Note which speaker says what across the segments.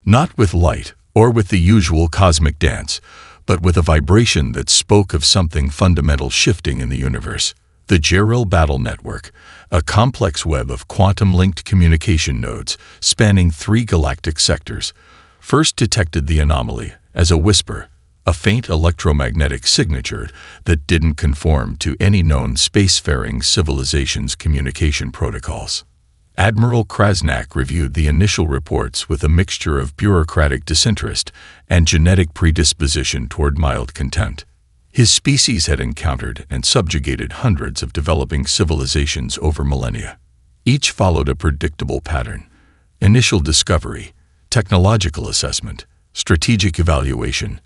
Speaker 1: Not with light or with the usual cosmic dance, but with a vibration that spoke of something fundamental shifting in the universe. The Geril Battle Network, a complex web of quantum-linked communication nodes spanning 3 galactic sectors, first detected the anomaly as a whisper, a faint electromagnetic signature that didn't conform to any known spacefaring civilization's communication protocols. Admiral Krasnak reviewed the initial reports with a mixture of bureaucratic disinterest and genetic predisposition toward mild contempt. His species had encountered and subjugated hundreds of developing civilizations over millennia. Each followed a predictable pattern: initial discovery, technological assessment, strategic evaluation,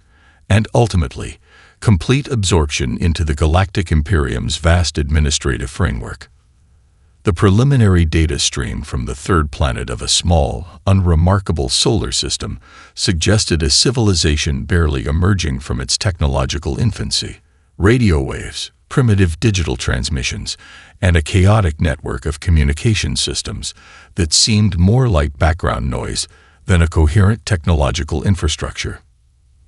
Speaker 1: and ultimately, complete absorption into the Galactic Imperium's vast administrative framework. The preliminary data stream from the third planet of a small, unremarkable solar system suggested a civilization barely emerging from its technological infancy. Radio waves, primitive digital transmissions, and a chaotic network of communication systems that seemed more like background noise than a coherent technological infrastructure.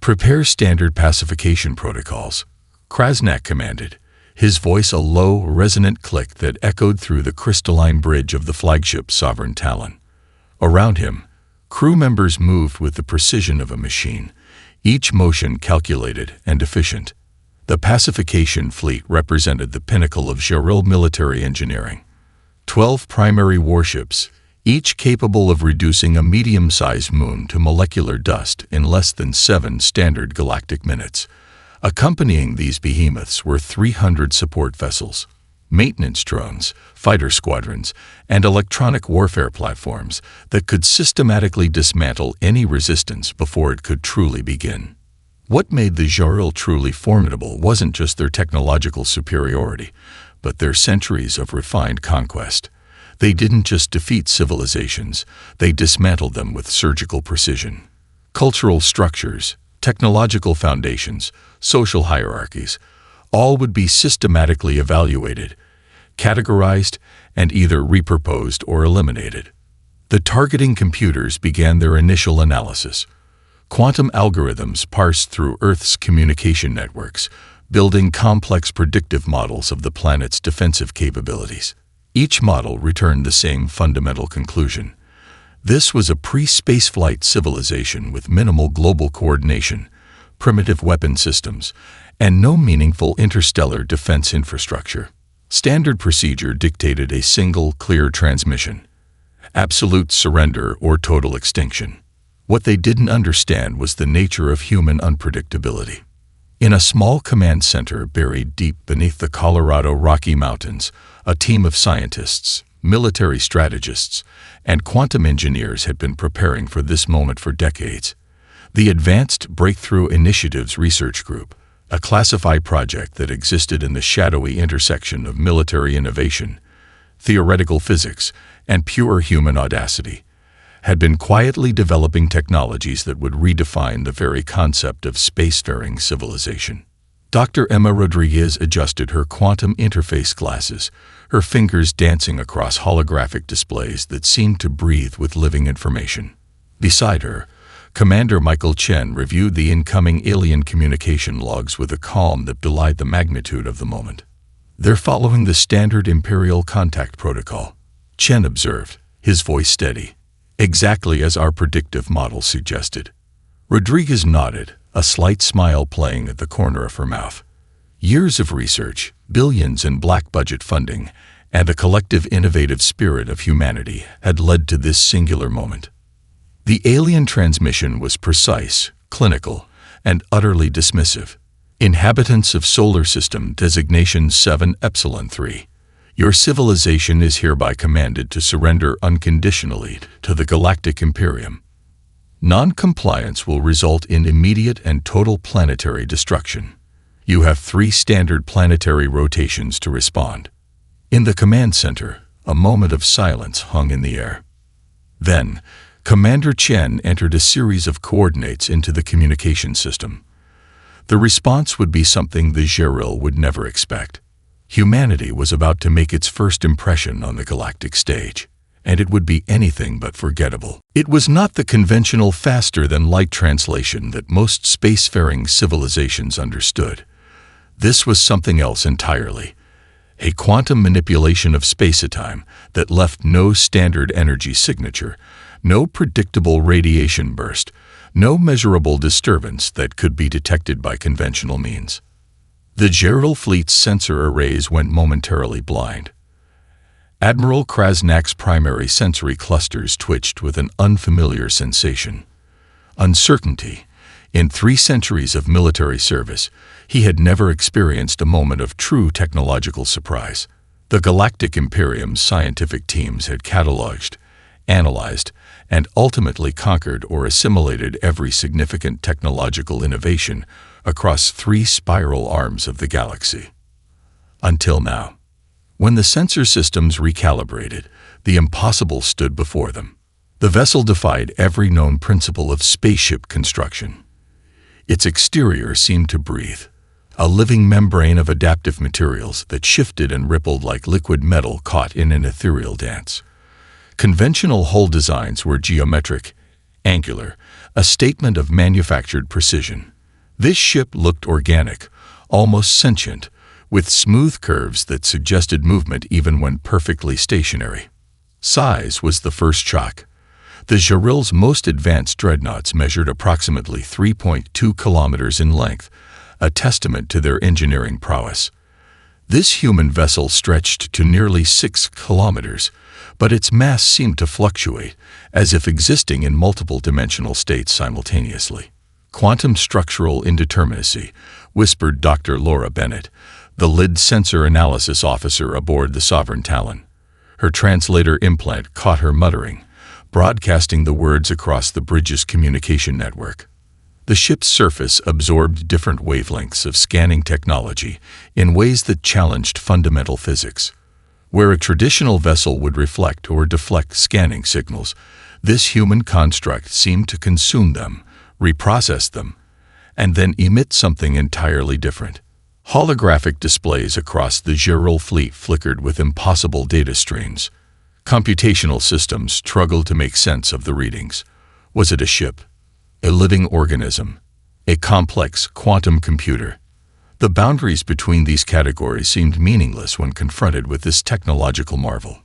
Speaker 1: "Prepare standard pacification protocols," Krasnak commanded, his voice a low, resonant click that echoed through the crystalline bridge of the flagship Sovereign Talon. Around him, crew members moved with the precision of a machine, each motion calculated and efficient. The pacification fleet represented the pinnacle of Geril military engineering. 12 primary warships, each capable of reducing a medium-sized moon to molecular dust in less than 7 standard galactic minutes. Accompanying these behemoths were 300 support vessels, maintenance drones, fighter squadrons, and electronic warfare platforms that could systematically dismantle any resistance before it could truly begin. What made the Geril truly formidable wasn't just their technological superiority, but their centuries of refined conquest. They didn't just defeat civilizations, they dismantled them with surgical precision. Cultural structures, technological foundations, social hierarchies, all would be systematically evaluated, categorized, and either repurposed or eliminated. The targeting computers began their initial analysis. Quantum algorithms parsed through Earth's communication networks, building complex predictive models of the planet's defensive capabilities. Each model returned the same fundamental conclusion. This was a pre-spaceflight civilization with minimal global coordination, primitive weapon systems, and no meaningful interstellar defense infrastructure. Standard procedure dictated a single, clear transmission: absolute surrender or total extinction. What they didn't understand was the nature of human unpredictability. In a small command center buried deep beneath the Colorado Rocky Mountains, a team of scientists, military strategists, and quantum engineers had been preparing for this moment for decades. The Advanced Breakthrough Initiatives Research Group, a classified project that existed in the shadowy intersection of military innovation, theoretical physics, and pure human audacity, had been quietly developing technologies that would redefine the very concept of spacefaring civilization. Dr. Emma Rodriguez adjusted her quantum interface glasses, her fingers dancing across holographic displays that seemed to breathe with living information. Beside her, Commander Michael Chen reviewed the incoming alien communication logs with a calm that belied the magnitude of the moment. "They're following the standard Imperial contact protocol," Chen observed, his voice steady. "Exactly as our predictive model suggested." Rodriguez nodded, a slight smile playing at the corner of her mouth. Years of research, billions in black-budget funding, and a collective innovative spirit of humanity had led to this singular moment. The alien transmission was precise, clinical, and utterly dismissive. "Inhabitants of Solar System Designation 7 Epsilon 3. Your civilization is hereby commanded to surrender unconditionally to the Galactic Imperium. Non-compliance will result in immediate and total planetary destruction. You have 3 standard planetary rotations to respond." In the command center, a moment of silence hung in the air. Then, Commander Chen entered a series of coordinates into the communication system. The response would be something the Geril would never expect. Humanity was about to make its first impression on the galactic stage. and it would be anything but forgettable. It was not the conventional faster-than-light translation that most spacefaring civilizations understood. This was something else entirely. A quantum manipulation of space-time that left no standard energy signature, no predictable radiation burst, no measurable disturbance that could be detected by conventional means. The Gerald fleet's sensor arrays went momentarily blind. Admiral Krasnak's primary sensory clusters twitched with an unfamiliar sensation. Uncertainty. In 3 centuries of military service, he had never experienced a moment of true technological surprise. The Galactic Imperium's scientific teams had cataloged, analyzed, and ultimately conquered or assimilated every significant technological innovation across 3 spiral arms of the galaxy. Until now. When the sensor systems recalibrated, the impossible stood before them. The vessel defied every known principle of spaceship construction. Its exterior seemed to breathe, a living membrane of adaptive materials that shifted and rippled like liquid metal caught in an ethereal dance. Conventional hull designs were geometric, angular, a statement of manufactured precision. This ship looked organic, almost sentient, with smooth curves that suggested movement even when perfectly stationary. Size was the first shock. The Geril's most advanced dreadnoughts measured approximately 3.2 kilometers in length, a testament to their engineering prowess. This human vessel stretched to nearly 6 kilometers, but its mass seemed to fluctuate, as if existing in multiple dimensional states simultaneously. Quantum structural indeterminacy, whispered Dr. Laura Bennett, the lead sensor analysis officer aboard the Sovereign Talon. Her translator implant caught her muttering, broadcasting the words across the bridge's communication network. The ship's surface absorbed different wavelengths of scanning technology in ways that challenged fundamental physics. Where a traditional vessel would reflect or deflect scanning signals, this human construct seemed to consume them, reprocess them, and then emit something entirely different. Holographic displays across the Geril fleet flickered with impossible data streams. Computational systems struggled to make sense of the readings. Was it a ship? A living organism? A complex quantum computer? The boundaries between these categories seemed meaningless when confronted with this technological marvel.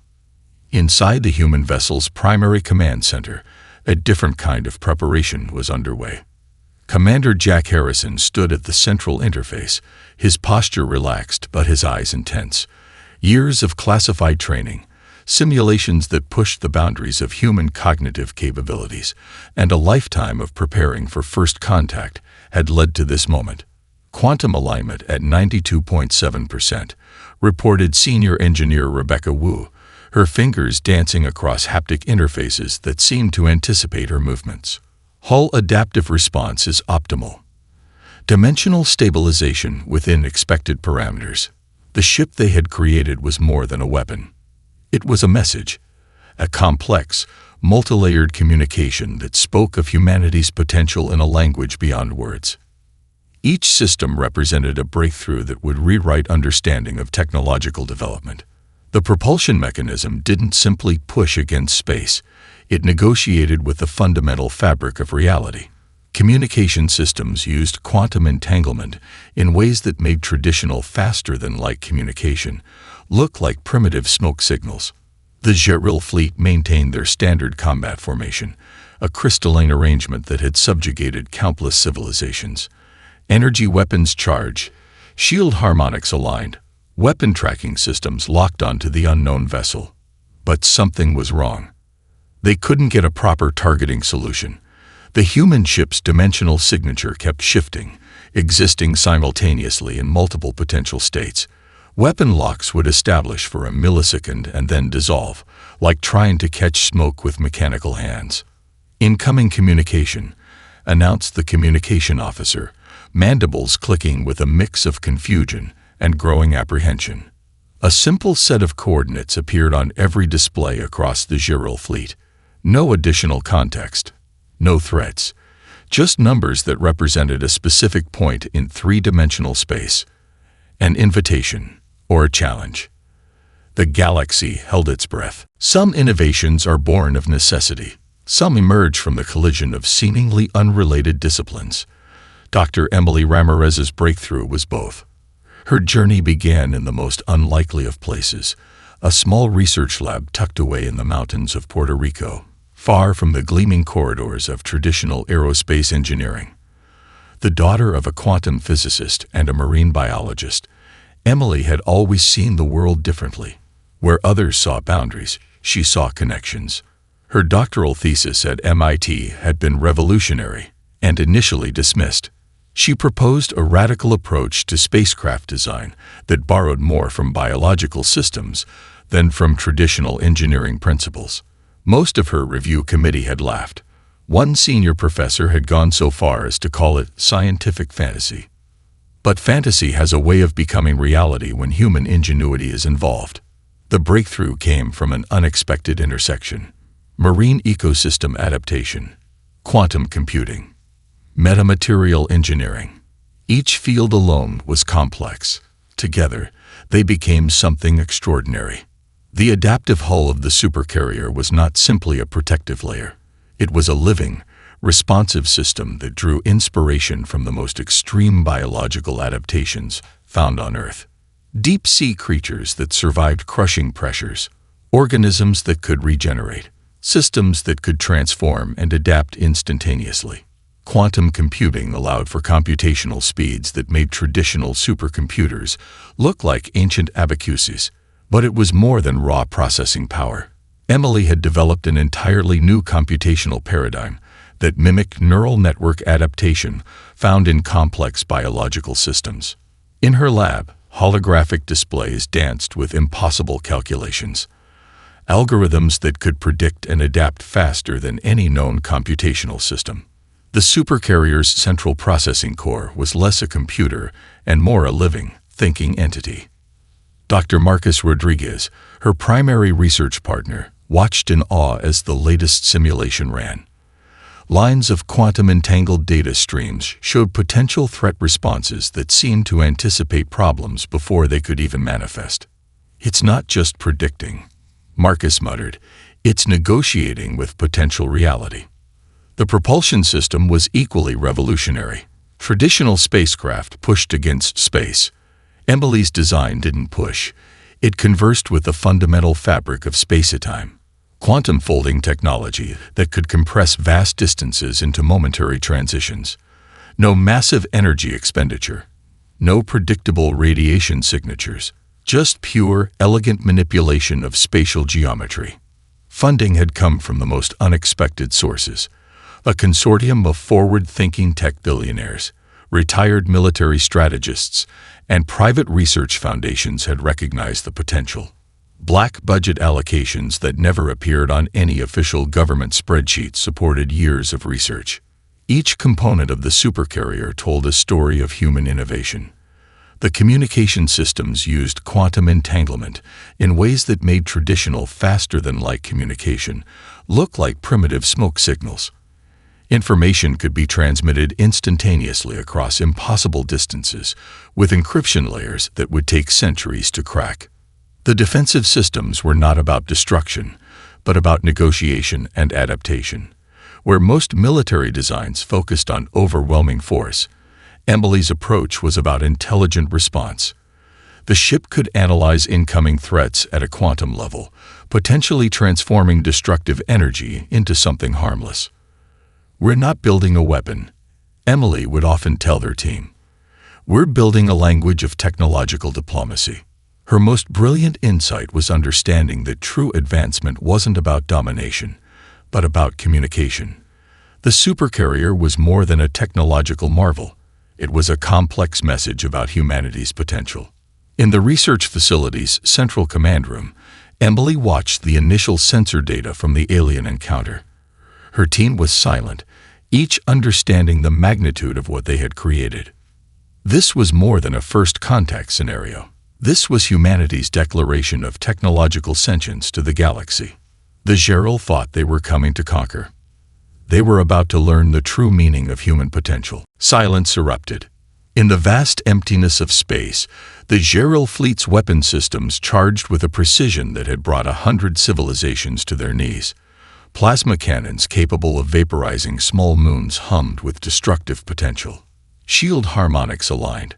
Speaker 1: Inside the human vessel's primary command center, a different kind of preparation was underway. Commander Jack Harrison stood at the central interface, his posture relaxed but his eyes intense. Years of classified training, simulations that pushed the boundaries of human cognitive capabilities, and a lifetime of preparing for first contact had led to this moment. Quantum alignment at 92.7%, reported senior engineer Rebecca Wu, her fingers dancing across haptic interfaces that seemed to anticipate her movements. Hull adaptive response is optimal. Dimensional stabilization within expected parameters. The ship they had created was more than a weapon. It was a message, a complex, multi-layered communication that spoke of humanity's potential in a language beyond words. Each system represented a breakthrough that would rewrite understanding of technological development. The propulsion mechanism didn't simply push against space, it negotiated with the fundamental fabric of reality. Communication systems used quantum entanglement in ways that made traditional faster-than-light communication look like primitive smoke signals. The Geril fleet maintained their standard combat formation, a crystalline arrangement that had subjugated countless civilizations. Energy weapons charge, shield harmonics aligned, weapon tracking systems locked onto the unknown vessel. But something was wrong. They couldn't get a proper targeting solution. The human ship's dimensional signature kept shifting, existing simultaneously in multiple potential states. Weapon locks would establish for a millisecond and then dissolve, like trying to catch smoke with mechanical hands. Incoming communication, announced the communication officer, mandibles clicking with a mix of confusion and growing apprehension. A simple set of coordinates appeared on every display across the Geril fleet. No additional context, no threats, just numbers that represented a specific point in three-dimensional space. An invitation or a challenge. The galaxy held its breath. Some innovations are born of necessity. Some emerge from the collision of seemingly unrelated disciplines. Dr. Emily Ramirez's breakthrough was both. Her journey began in the most unlikely of places, a small research lab tucked away in the mountains of Puerto Rico, far from the gleaming corridors of traditional aerospace engineering. The daughter of a quantum physicist and a marine biologist, Emily had always seen the world differently. Where others saw boundaries, she saw connections. Her doctoral thesis at MIT had been revolutionary and initially dismissed. She proposed a radical approach to spacecraft design that borrowed more from biological systems than from traditional engineering principles. Most of her review committee had laughed. One senior professor had gone so far as to call it scientific fantasy. But fantasy has a way of becoming reality when human ingenuity is involved. The breakthrough came from an unexpected intersection: marine ecosystem adaptation, quantum computing, metamaterial engineering. Each field alone was complex. Together, they became something extraordinary. The adaptive hull of the supercarrier was not simply a protective layer. It was a living, responsive system that drew inspiration from the most extreme biological adaptations found on Earth. Deep-sea creatures that survived crushing pressures, organisms that could regenerate, systems that could transform and adapt instantaneously. Quantum computing allowed for computational speeds that made traditional supercomputers look like ancient abacuses, but it was more than raw processing power. Emily had developed an entirely new computational paradigm that mimicked neural network adaptation found in complex biological systems. In her lab, holographic displays danced with impossible calculations, algorithms that could predict and adapt faster than any known computational system. The supercarrier's central processing core was less a computer and more a living, thinking entity. Dr. Marcus Rodriguez, her primary research partner, watched in awe as the latest simulation ran. Lines of quantum-entangled data streams showed potential threat responses that seemed to anticipate problems before they could even manifest. "It's not just predicting," Marcus muttered. "It's negotiating with potential reality." The propulsion system was equally revolutionary. Traditional spacecraft pushed against space. Emily's design didn't push. It conversed with the fundamental fabric of space-time. Quantum folding technology that could compress vast distances into momentary transitions. No massive energy expenditure. No predictable radiation signatures. Just pure, elegant manipulation of spatial geometry. Funding had come from the most unexpected sources. A consortium of forward-thinking tech billionaires, retired military strategists, and private research foundations had recognized the potential. Black budget allocations that never appeared on any official government spreadsheet supported years of research. Each component of the supercarrier told a story of human innovation. The communication systems used quantum entanglement in ways that made traditional faster-than-light communication look like primitive smoke signals. Information could be transmitted instantaneously across impossible distances with encryption layers that would take centuries to crack. The defensive systems were not about destruction, but about negotiation and adaptation. Where most military designs focused on overwhelming force, Emily's approach was about intelligent response. The ship could analyze incoming threats at a quantum level, potentially transforming destructive energy into something harmless. "We're not building a weapon," Emily would often tell their team. "We're building a language of technological diplomacy." Her most brilliant insight was understanding that true advancement wasn't about domination, but about communication. The supercarrier was more than a technological marvel. It was a complex message about humanity's potential. In the research facility's central command room, Emily watched the initial sensor data from the alien encounter. Her team was silent, each understanding the magnitude of what they had created. This was more than a first contact scenario. This was humanity's declaration of technological sentience to the galaxy. The Gerald thought they were coming to conquer. They were about to learn the true meaning of human potential. Silence erupted. In the vast emptiness of space, the Gerald fleet's weapon systems charged with a precision that had brought 100 civilizations to their knees. Plasma cannons capable of vaporizing small moons hummed with destructive potential. Shield harmonics aligned.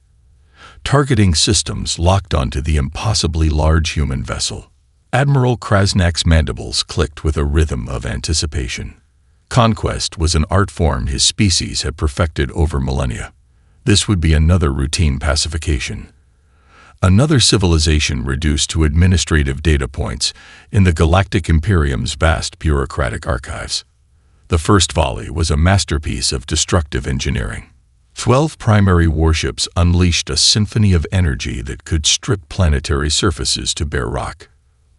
Speaker 1: Targeting systems locked onto the impossibly large human vessel. Admiral Krasnak's mandibles clicked with a rhythm of anticipation. Conquest was an art form his species had perfected over millennia. This would be another routine pacification. Another civilization reduced to administrative data points in the Galactic Imperium's vast bureaucratic archives. The first volley was a masterpiece of destructive engineering. 12 primary warships unleashed a symphony of energy that could strip planetary surfaces to bare rock.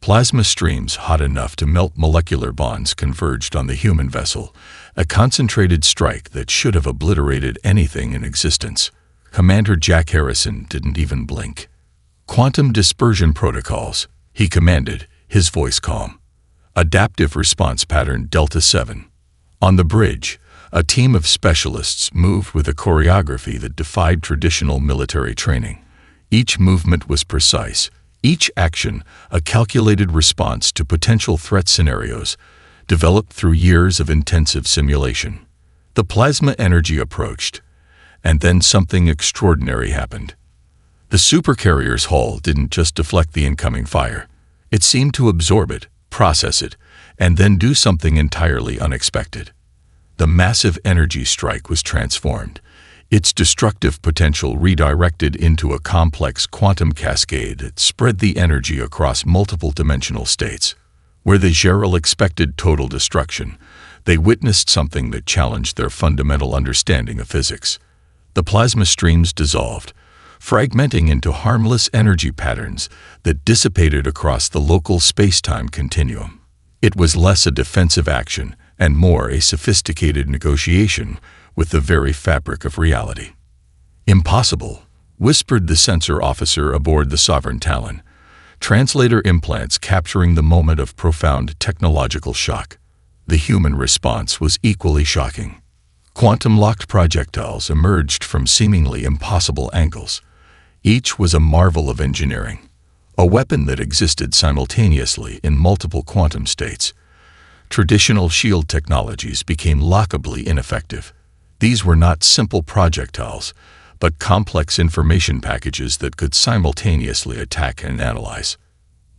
Speaker 1: Plasma streams hot enough to melt molecular bonds converged on the human vessel, a concentrated strike that should have obliterated anything in existence. Commander Jack Harrison didn't even blink. Quantum dispersion protocols, he commanded, his voice calm. Adaptive response pattern Delta 7. On the bridge, a team of specialists moved with a choreography that defied traditional military training. Each movement was precise, each action a calculated response to potential threat scenarios, developed through years of intensive simulation. The plasma energy approached, and then something extraordinary happened. The supercarrier's hull didn't just deflect the incoming fire. It seemed to absorb it, process it, and then do something entirely unexpected. The massive energy strike was transformed, its destructive potential redirected into a complex quantum cascade that spread the energy across multiple dimensional states. Where the Gerald expected total destruction, they witnessed something that challenged their fundamental understanding of physics. The plasma streams dissolved, fragmenting into harmless energy patterns that dissipated across the local space-time continuum. It was less a defensive action and more a sophisticated negotiation with the very fabric of reality. "Impossible," whispered the sensor officer aboard the Sovereign Talon, translator implants capturing the moment of profound technological shock. The human response was equally shocking. Quantum-locked projectiles emerged from seemingly impossible angles. Each was a marvel of engineering, a weapon that existed simultaneously in multiple quantum states. Traditional shield technologies became laughably ineffective. These were not simple projectiles, but complex information packages that could simultaneously attack and analyze.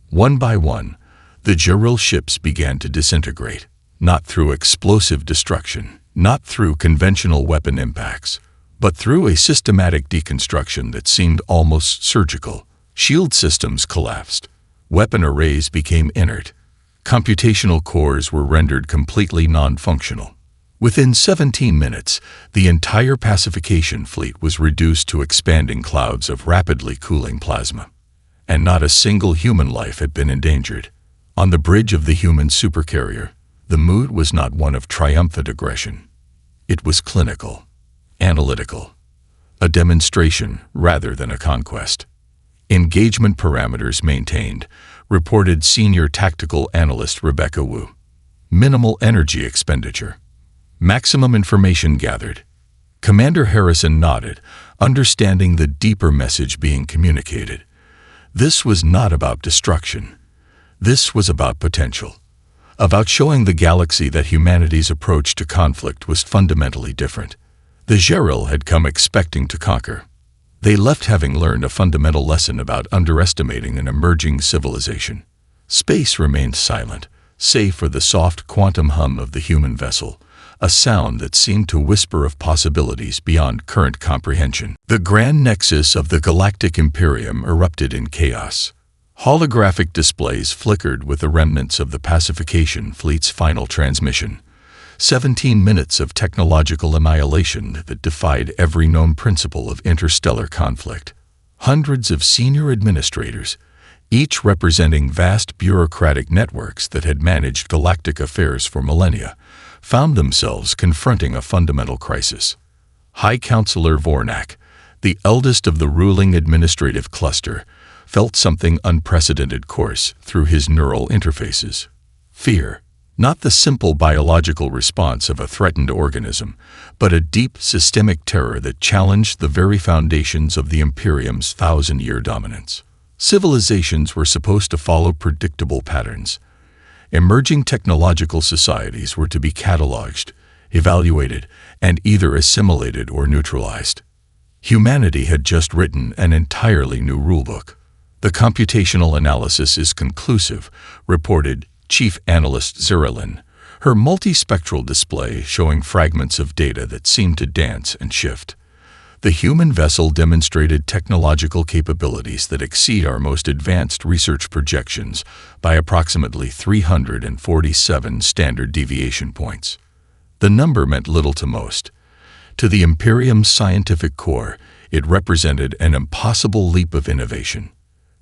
Speaker 1: One by one, the Gerald ships began to disintegrate, not through explosive destruction, not through conventional weapon impacts, but through a systematic deconstruction that seemed almost surgical. Shield systems collapsed. Weapon arrays became inert. Computational cores were rendered completely non-functional. Within 17 minutes, the entire pacification fleet was reduced to expanding clouds of rapidly cooling plasma. And not a single human life had been endangered. On the bridge of the human supercarrier, the mood was not one of triumphant aggression. It was clinical, analytical, a demonstration rather than a conquest. Engagement parameters maintained, reported Senior Tactical Analyst Rebecca Wu. Minimal energy expenditure. Maximum information gathered. Commander Harrison nodded, understanding the deeper message being communicated. This was not about destruction. This was about potential. About showing the galaxy that humanity's approach to conflict was fundamentally different. The Gerald had come expecting to conquer. They left having learned a fundamental lesson about underestimating an emerging civilization. Space remained silent, save for the soft quantum hum of the human vessel, a sound that seemed to whisper of possibilities beyond current comprehension. The grand nexus of the Galactic Imperium erupted in chaos. Holographic displays flickered with the remnants of the pacification fleet's final transmission. 17 minutes of technological annihilation that defied every known principle of interstellar conflict. Hundreds of senior administrators, each representing vast bureaucratic networks that had managed galactic affairs for millennia, found themselves confronting a fundamental crisis. High Counselor Vornak, the eldest of the ruling administrative cluster, felt something unprecedented course through his neural interfaces. Fear. Not the simple biological response of a threatened organism, but a deep systemic terror that challenged the very foundations of the Imperium's thousand-year dominance. Civilizations were supposed to follow predictable patterns. Emerging technological societies were to be cataloged, evaluated, and either assimilated or neutralized. Humanity had just written an entirely new rulebook. The computational analysis is conclusive, reported Chief Analyst Zeralin, her multispectral display showing fragments of data that seemed to dance and shift. The human vessel demonstrated technological capabilities that exceed our most advanced research projections by approximately 347 standard deviation points. The number meant little to most. To the Imperium's scientific core, it represented an impossible leap of innovation.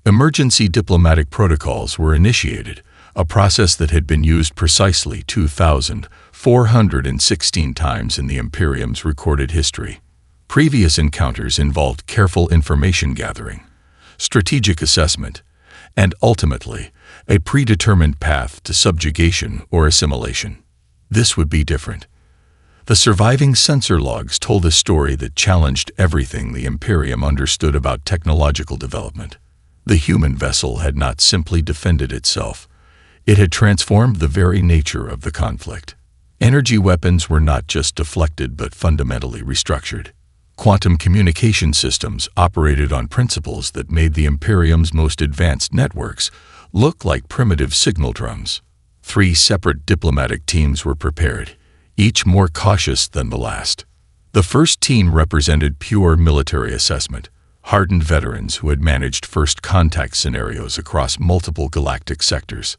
Speaker 1: Emergency diplomatic protocols were initiated, a process that had been used precisely 2,416 times in the Imperium's recorded history. Previous encounters involved careful information gathering, strategic assessment, and ultimately, a predetermined path to subjugation or assimilation. This would be different. The surviving sensor logs told a story that challenged everything the Imperium understood about technological development. The human vessel had not simply defended itself. It had transformed the very nature of the conflict. Energy weapons were not just deflected but fundamentally restructured. Quantum communication systems operated on principles that made the Imperium's most advanced networks look like primitive signal drums. 3 separate diplomatic teams were prepared, each more cautious than the last. The first team represented pure military assessment, hardened veterans who had managed first contact scenarios across multiple galactic sectors.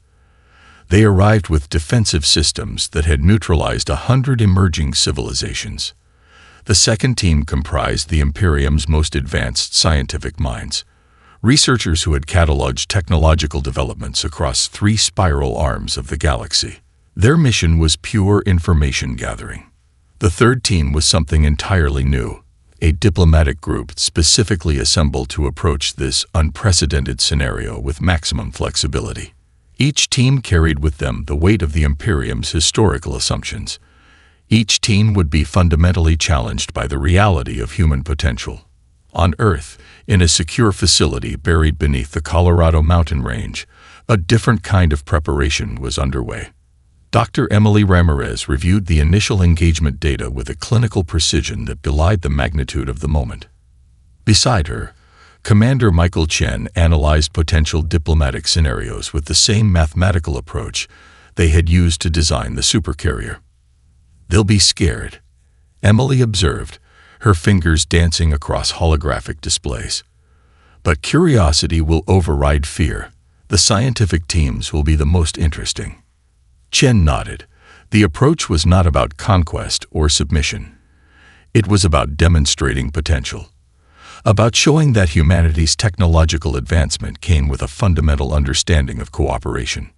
Speaker 1: They arrived with defensive systems that had neutralized 100 emerging civilizations. The second team comprised the Imperium's most advanced scientific minds, researchers who had cataloged technological developments across 3 spiral arms of the galaxy. Their mission was pure information gathering. The third team was something entirely new, a diplomatic group specifically assembled to approach this unprecedented scenario with maximum flexibility. Each team carried with them the weight of the Imperium's historical assumptions. Each team would be fundamentally challenged by the reality of human potential. On Earth, in a secure facility buried beneath the Colorado mountain range, a different kind of preparation was underway. Dr. Emily Ramirez reviewed the initial engagement data with a clinical precision that belied the magnitude of the moment. Beside her, Commander Michael Chen analyzed potential diplomatic scenarios with the same mathematical approach they had used to design the supercarrier. "They'll be scared," Emily observed, her fingers dancing across holographic displays. "But curiosity will override fear. The scientific teams will be the most interesting." Chen nodded. The approach was not about conquest or submission. It was about demonstrating potential, about showing that humanity's technological advancement came with a fundamental understanding of cooperation.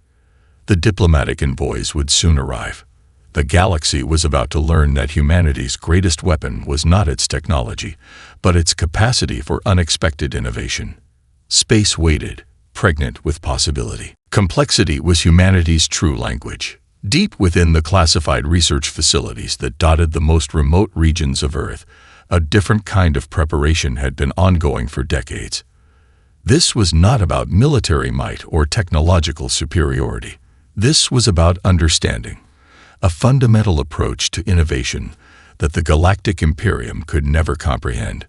Speaker 1: The diplomatic envoys would soon arrive. The galaxy was about to learn that humanity's greatest weapon was not its technology, but its capacity for unexpected innovation. Space waited, pregnant with possibility. Complexity was humanity's true language. Deep within the classified research facilities that dotted the most remote regions of Earth, a different kind of preparation had been ongoing for decades. This was not about military might or technological superiority. This was about understanding, a fundamental approach to innovation that the Galactic Imperium could never comprehend.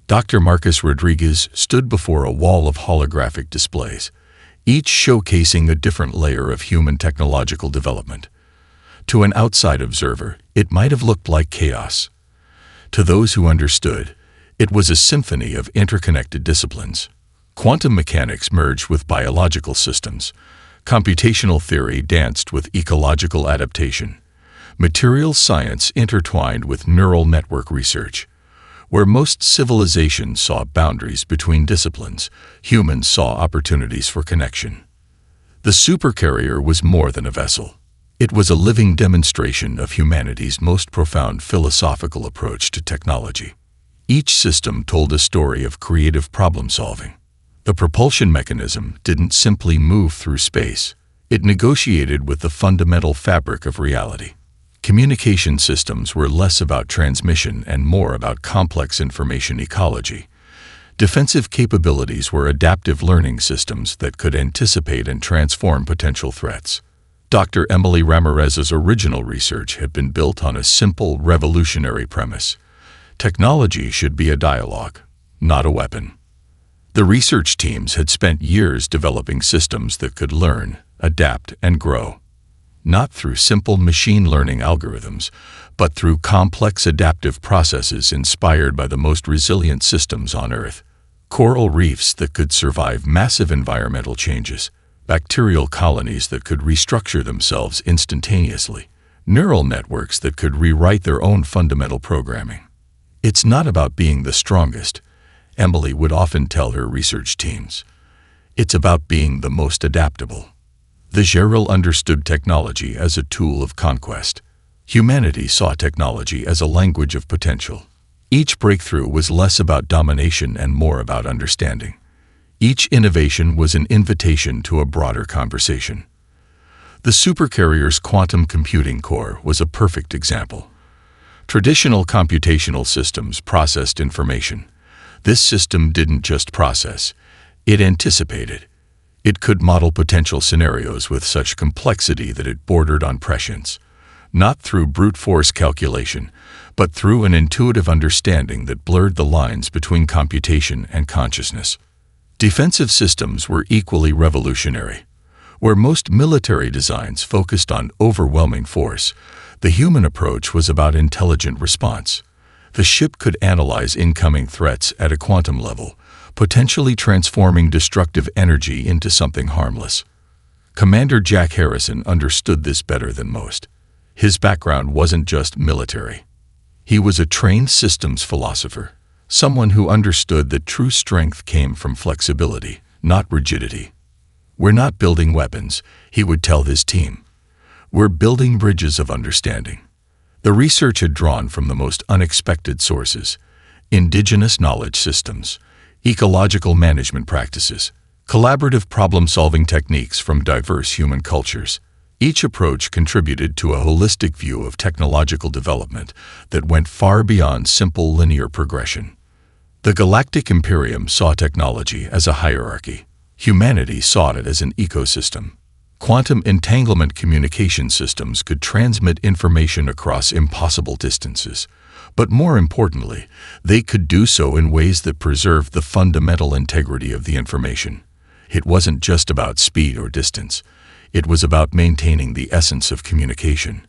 Speaker 1: Dr. Marcus Rodriguez stood before a wall of holographic displays, each showcasing a different layer of human technological development. To an outside observer, it might have looked like chaos. To those who understood, it was a symphony of interconnected disciplines. Quantum mechanics merged with biological systems. Computational theory danced with ecological adaptation. Materials science intertwined with neural network research. Where most civilizations saw boundaries between disciplines, humans saw opportunities for connection. The supercarrier was more than a vessel. It was a living demonstration of humanity's most profound philosophical approach to technology. Each system told a story of creative problem-solving. The propulsion mechanism didn't simply move through space. It negotiated with the fundamental fabric of reality. Communication systems were less about transmission and more about complex information ecology. Defensive capabilities were adaptive learning systems that could anticipate and transform potential threats. Dr. Emily Ramirez's original research had been built on a simple, revolutionary premise. Technology should be a dialogue, not a weapon. The research teams had spent years developing systems that could learn, adapt, and grow. Not through simple machine learning algorithms, but through complex adaptive processes inspired by the most resilient systems on Earth. Coral reefs that could survive massive environmental changes, bacterial colonies that could restructure themselves instantaneously, neural networks that could rewrite their own fundamental programming. It's not about being the strongest, Emily would often tell her research teams. It's about being the most adaptable. The Gerald understood technology as a tool of conquest. Humanity saw technology as a language of potential. Each breakthrough was less about domination and more about understanding. Each innovation was an invitation to a broader conversation. The supercarrier's quantum computing core was a perfect example. Traditional computational systems processed information. This system didn't just process, it anticipated. It could model potential scenarios with such complexity that it bordered on prescience, not through brute force calculation, but through an intuitive understanding that blurred the lines between computation and consciousness. Defensive systems were equally revolutionary. Where most military designs focused on overwhelming force, the human approach was about intelligent response. The ship could analyze incoming threats at a quantum level, potentially transforming destructive energy into something harmless. Commander Jack Harrison understood this better than most. His background wasn't just military. He was a trained systems philosopher, someone who understood that true strength came from flexibility, not rigidity. "We're not building weapons," he would tell his team. "We're building bridges of understanding." The research had drawn from the most unexpected sources: indigenous knowledge systems, ecological management practices, collaborative problem-solving techniques from diverse human cultures. Each approach contributed to a holistic view of technological development that went far beyond simple linear progression. The Galactic Imperium saw technology as a hierarchy. Humanity saw it as an ecosystem. Quantum entanglement communication systems could transmit information across impossible distances. But more importantly, they could do so in ways that preserved the fundamental integrity of the information. It wasn't just about speed or distance. It was about maintaining the essence of communication.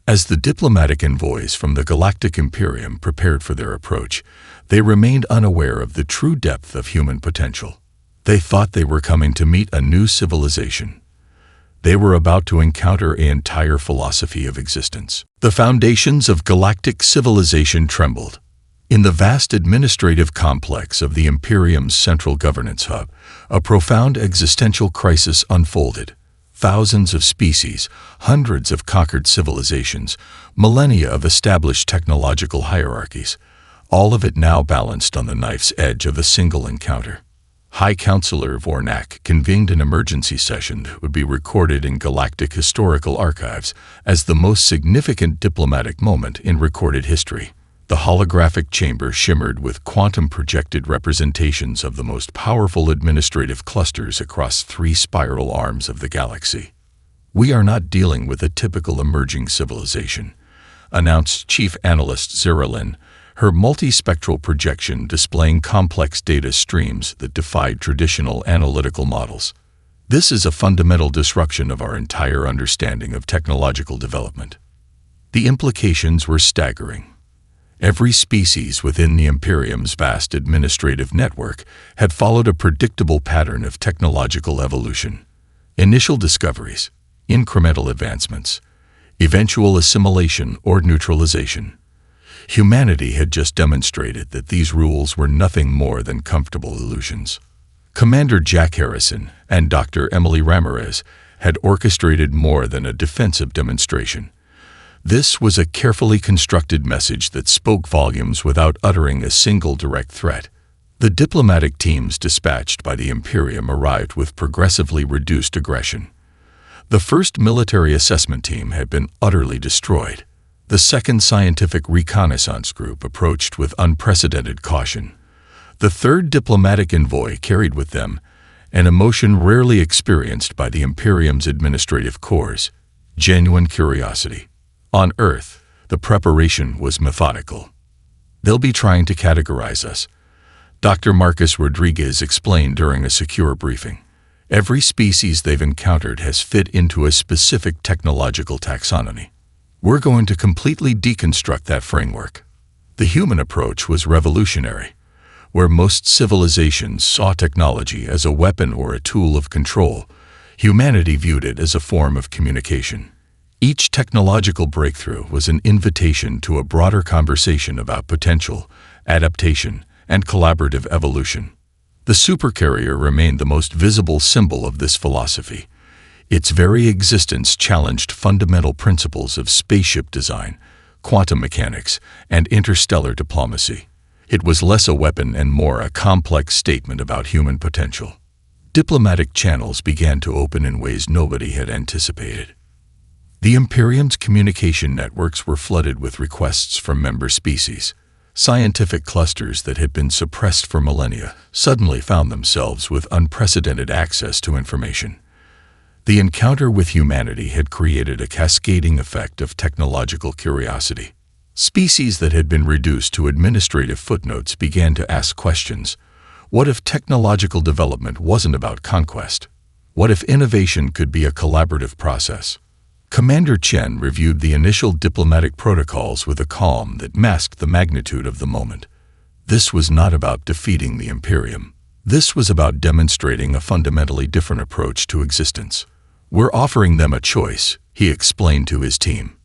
Speaker 1: As the diplomatic envoys from the Galactic Imperium prepared for their approach, they remained unaware of the true depth of human potential. They thought they were coming to meet a new civilization. They were about to encounter an entire philosophy of existence. The foundations of galactic civilization trembled. In the vast administrative complex of the Imperium's central governance hub, a profound existential crisis unfolded. Thousands of species, hundreds of conquered civilizations, millennia of established technological hierarchies, all of it now balanced on the knife's edge of a single encounter. High Counselor Vornak convened an emergency session that would be recorded in galactic historical archives as the most significant diplomatic moment in recorded history. The holographic chamber shimmered with quantum-projected representations of the most powerful administrative clusters across 3 spiral arms of the galaxy. "We are not dealing with a typical emerging civilization," announced Chief Analyst Zeralin, her multispectral projection displaying complex data streams that defied traditional analytical models. "This is a fundamental disruption of our entire understanding of technological development." The implications were staggering. Every species within the Imperium's vast administrative network had followed a predictable pattern of technological evolution. Initial discoveries, incremental advancements, eventual assimilation or neutralization. Humanity had just demonstrated that these rules were nothing more than comfortable illusions. Commander Jack Harrison and Dr. Emily Ramirez had orchestrated more than a defensive demonstration. This was a carefully constructed message that spoke volumes without uttering a single direct threat. The diplomatic teams dispatched by the Imperium arrived with progressively reduced aggression. The first military assessment team had been utterly destroyed. The second scientific reconnaissance group approached with unprecedented caution. The third diplomatic envoy carried with them an emotion rarely experienced by the Imperium's administrative corps, genuine curiosity. On Earth, the preparation was methodical. "They'll be trying to categorize us," Dr. Marcus Rodriguez explained during a secure briefing. "Every species they've encountered has fit into a specific technological taxonomy. We're going to completely deconstruct that framework." The human approach was revolutionary. Where most civilizations saw technology as a weapon or a tool of control, humanity viewed it as a form of communication. Each technological breakthrough was an invitation to a broader conversation about potential, adaptation, and collaborative evolution. The supercarrier remained the most visible symbol of this philosophy. Its very existence challenged fundamental principles of spaceship design, quantum mechanics, and interstellar diplomacy. It was less a weapon and more a complex statement about human potential. Diplomatic channels began to open in ways nobody had anticipated. The Imperium's communication networks were flooded with requests from member species. Scientific clusters that had been suppressed for millennia suddenly found themselves with unprecedented access to information. The encounter with humanity had created a cascading effect of technological curiosity. Species that had been reduced to administrative footnotes began to ask questions. What if technological development wasn't about conquest? What if innovation could be a collaborative process? Commander Chen reviewed the initial diplomatic protocols with a calm that masked the magnitude of the moment. This was not about defeating the Imperium. This was about demonstrating a fundamentally different approach to existence. "We're offering them a choice," he explained to his team.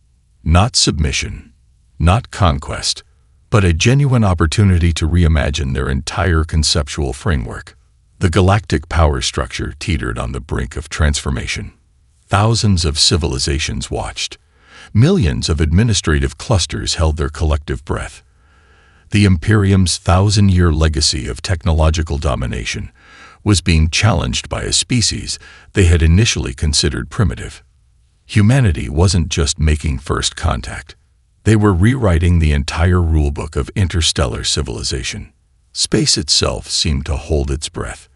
Speaker 1: "Not submission. Not conquest, but a genuine opportunity to reimagine their entire conceptual framework." The galactic power structure teetered on the brink of transformation. Thousands of civilizations watched. Millions of administrative clusters held their collective breath. The Imperium's 1,000-year legacy of technological domination was being challenged by a species they had initially considered primitive. Humanity wasn't just making first contact. They were rewriting the entire rulebook of interstellar civilization. Space itself seemed to hold its breath,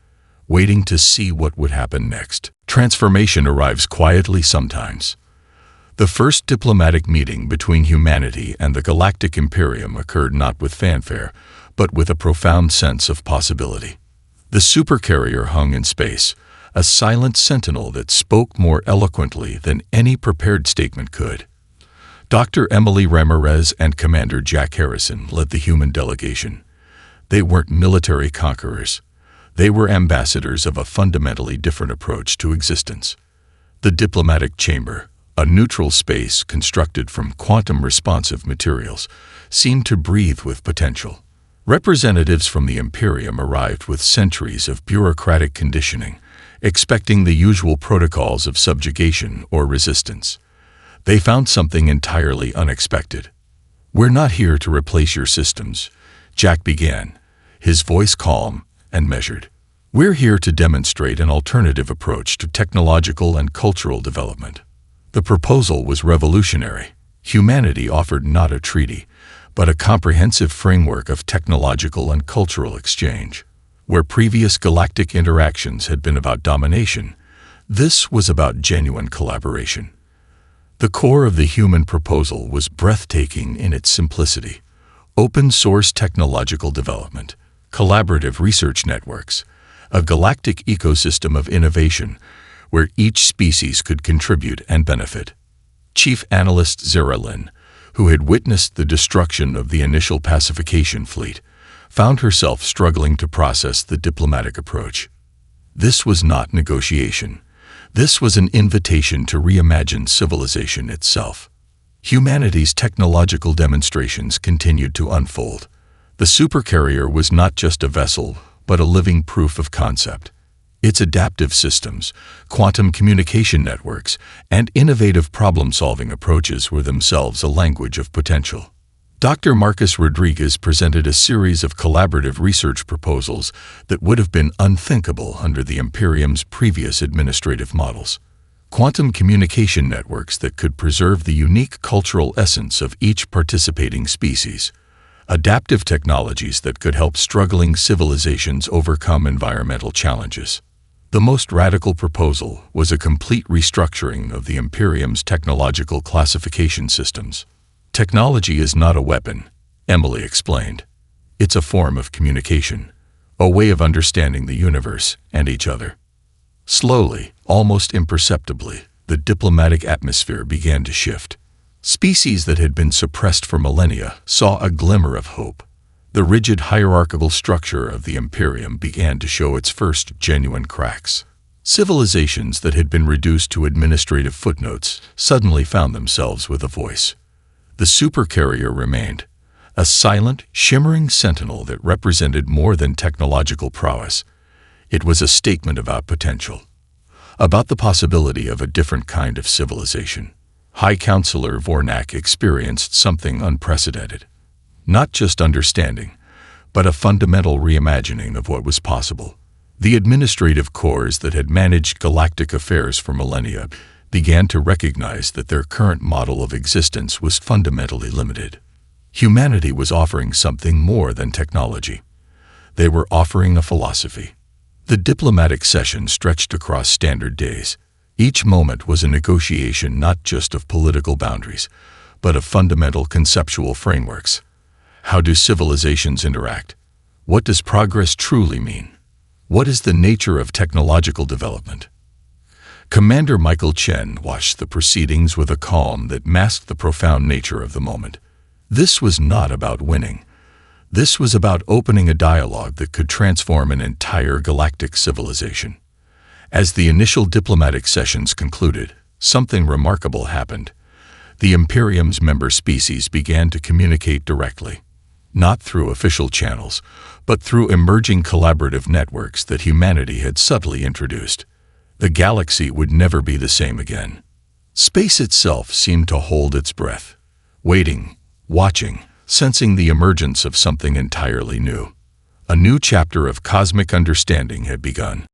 Speaker 1: waiting to see what would happen next. Transformation arrives quietly sometimes. The first diplomatic meeting between humanity and the Galactic Imperium occurred not with fanfare, but with a profound sense of possibility. The supercarrier hung in space, a silent sentinel that spoke more eloquently than any prepared statement could. Dr. Emily Ramirez and Commander Jack Harrison led the human delegation. They weren't military conquerors. They were ambassadors of a fundamentally different approach to existence. The diplomatic chamber, a neutral space constructed from quantum-responsive materials, seemed to breathe with potential. Representatives from the Imperium arrived with centuries of bureaucratic conditioning, expecting the usual protocols of subjugation or resistance. They found something entirely unexpected. "We're not here to replace your systems," Jack began, his voice calm and measured. "We're here to demonstrate an alternative approach to technological and cultural development." The proposal was revolutionary. Humanity offered not a treaty, but a comprehensive framework of technological and cultural exchange. Where previous galactic interactions had been about domination, this was about genuine collaboration. The core of the human proposal was breathtaking in its simplicity. Open-source technological development, collaborative research networks, a galactic ecosystem of innovation where each species could contribute and benefit. Chief Analyst Zara Lynn, who had witnessed the destruction of the initial pacification fleet, found herself struggling to process the diplomatic approach. This was not negotiation. This was an invitation to reimagine civilization itself. Humanity's technological demonstrations continued to unfold. The supercarrier was not just a vessel, but a living proof of concept. Its adaptive systems, quantum communication networks, and innovative problem-solving approaches were themselves a language of potential. Dr. Marcus Rodriguez presented a series of collaborative research proposals that would have been unthinkable under the Imperium's previous administrative models. quantum communication networks that could preserve the unique cultural essence of each participating species, adaptive technologies that could help struggling civilizations overcome environmental challenges. The most radical proposal was a complete restructuring of the Imperium's technological classification systems. Technology is not a weapon, Emily explained. It's a form of communication, a way of understanding the universe and each other. Slowly, almost imperceptibly, the diplomatic atmosphere began to shift. Species that had been suppressed for millennia saw a glimmer of hope. The rigid hierarchical structure of the Imperium began to show its first genuine cracks. Civilizations that had been reduced to administrative footnotes suddenly found themselves with a voice. The Supercarrier remained, a silent, shimmering sentinel that represented more than technological prowess. It was a statement about potential, about the possibility of a different kind of civilization. High Counselor Vornak experienced something unprecedented. Not just understanding, but a fundamental reimagining of what was possible. The administrative corps that had managed galactic affairs for millennia began to recognize that their current model of existence was fundamentally limited. Humanity was offering something more than technology. They were offering a philosophy. The diplomatic session stretched across standard days. Each moment was a negotiation not just of political boundaries, but of fundamental conceptual frameworks. How do civilizations interact? What does progress truly mean? What is the nature of technological development? Commander Michael Chen watched the proceedings with a calm that masked the profound nature of the moment. This was not about winning. This was about opening a dialogue that could transform an entire galactic civilization. As the initial diplomatic sessions concluded, something remarkable happened. The Imperium's member species began to communicate directly, not through official channels, but through emerging collaborative networks that humanity had subtly introduced. The galaxy would never be the same again. Space itself seemed to hold its breath, waiting, watching, sensing the emergence of something entirely new. A new chapter of cosmic understanding had begun.